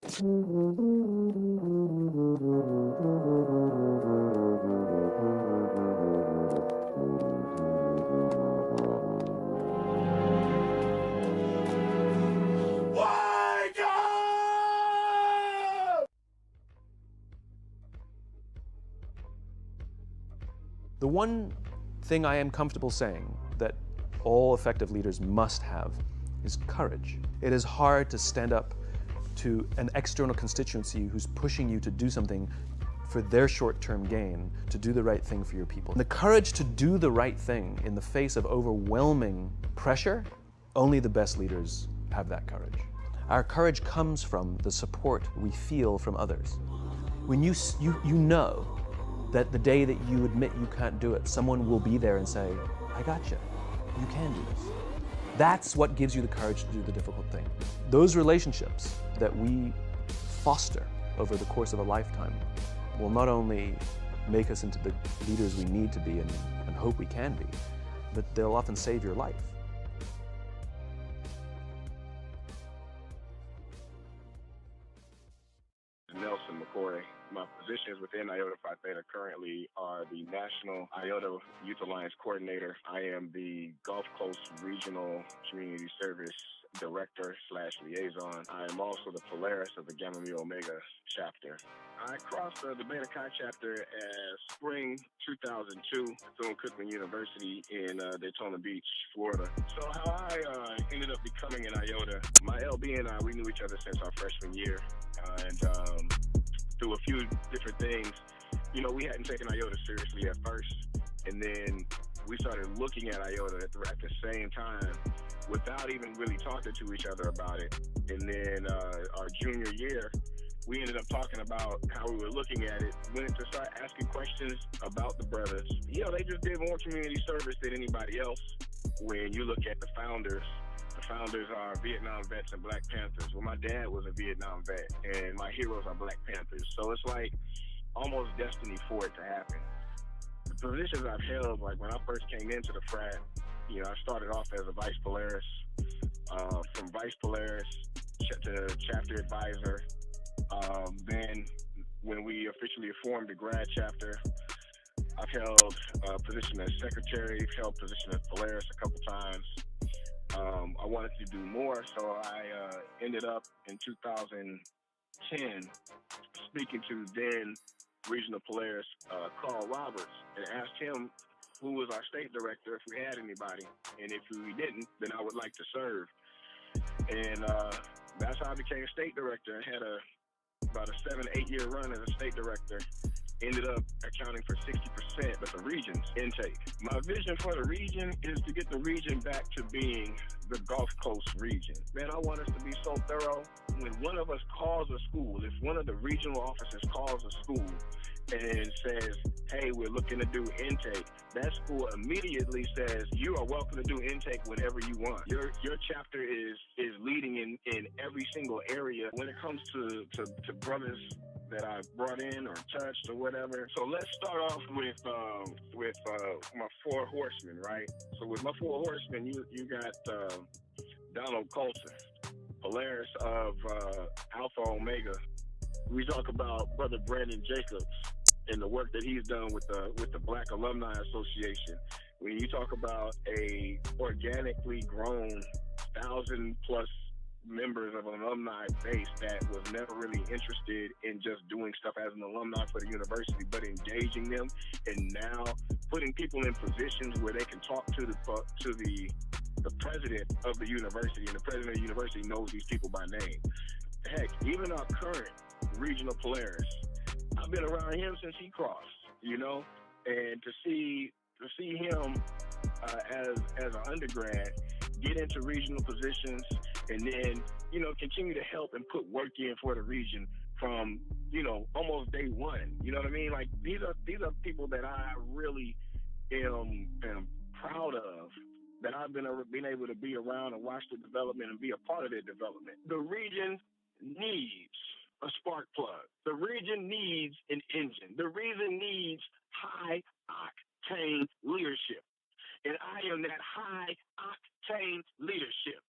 The one thing I am comfortable saying that all effective leaders must have is courage. It is hard to stand up to an external constituency who's pushing you to do something for their short-term gain, to do the right thing for your people. And the courage to do the right thing in the face of overwhelming pressure, only the best leaders have that courage. Our courage comes from the support we feel from others. When you know that the day that you admit you can't do it, someone will be there and say, I got you. You can do this. That's what gives you the courage to do the difficult thing. Those relationships that we foster over the course of a lifetime will not only make us into the leaders we need to be and hope we can be, but they'll often save your life. Nelson McCoy. My positions within IOTA Phi Theta currently are the National IOTA Youth Alliance Coordinator. I am the Gulf Coast Regional Community Service Director / Liaison. I am also the Polaris of the Gamma Mu Omega chapter. I crossed the Beta Chi chapter as spring 2002 at Bethune-Cookman University in Daytona Beach, Florida. So how I ended up becoming an IOTA, my LB and I, we knew each other since our freshman year. And through a few different things, you know, we hadn't taken IOTA seriously at first. And then we started looking at IOTA at the same time without even really talking to each other about it. And then our junior year, we ended up talking about how we were looking at it, went to start asking questions about the brothers. You know, they just did more community service than anybody else. When you look at the founders are Vietnam vets and Black Panthers. Well, my dad was a Vietnam vet, and my heroes are Black Panthers. So it's like almost destiny for it to happen. The positions I've held, like when I first came into the frat, you know, I started off as a Vice Polaris. From Vice Polaris to chapter advisor. Then when we officially formed the grad chapter, I've held a position as secretary, held a position as Polaris a couple times. I wanted to do more, so I ended up in 2010 speaking to then Regional Polaris Carl Roberts and asked him who was our state director if we had anybody, and if we didn't, then I would like to serve. And that's how I became state director. I had about a 7-8 year run as a state director. Ended up accounting for 60% of the region's intake. My vision for the region is to get the region back to being the Gulf Coast region. Man, I want us to be so thorough. When one of us calls a school, if one of the regional officers calls a school and says, hey, we're looking to do intake, that school immediately says, you are welcome to do intake whenever you want. Your chapter is leading in every single area when it comes to brothers that I brought in or touched or whatever. So let's start off with my four horsemen, right? So with my four horsemen, you got Donald Coulter, Polaris of Alpha Omega. We talk about Brother Brandon Jacobs and the work that he's done with the Black Alumni Association. When you talk about a organically grown 1,000+ members of an alumni base that was never really interested in just doing stuff as an alumni for the university, but engaging them and now putting people in positions where they can talk to the president of the university, and the president of the university knows these people by name. Heck, even our current regional Polaris, I've been around him since he crossed, you know, and to see him as an undergrad get into regional positions and then, you know, continue to help and put work in for the region from, you know, almost day one. You know what I mean? Like these are people that I really am proud of, that I've been able to be around and watch the development and be a part of their development. The region needs a spark plug. The region needs an engine. The region needs high octane leadership. And I am that high octane leadership.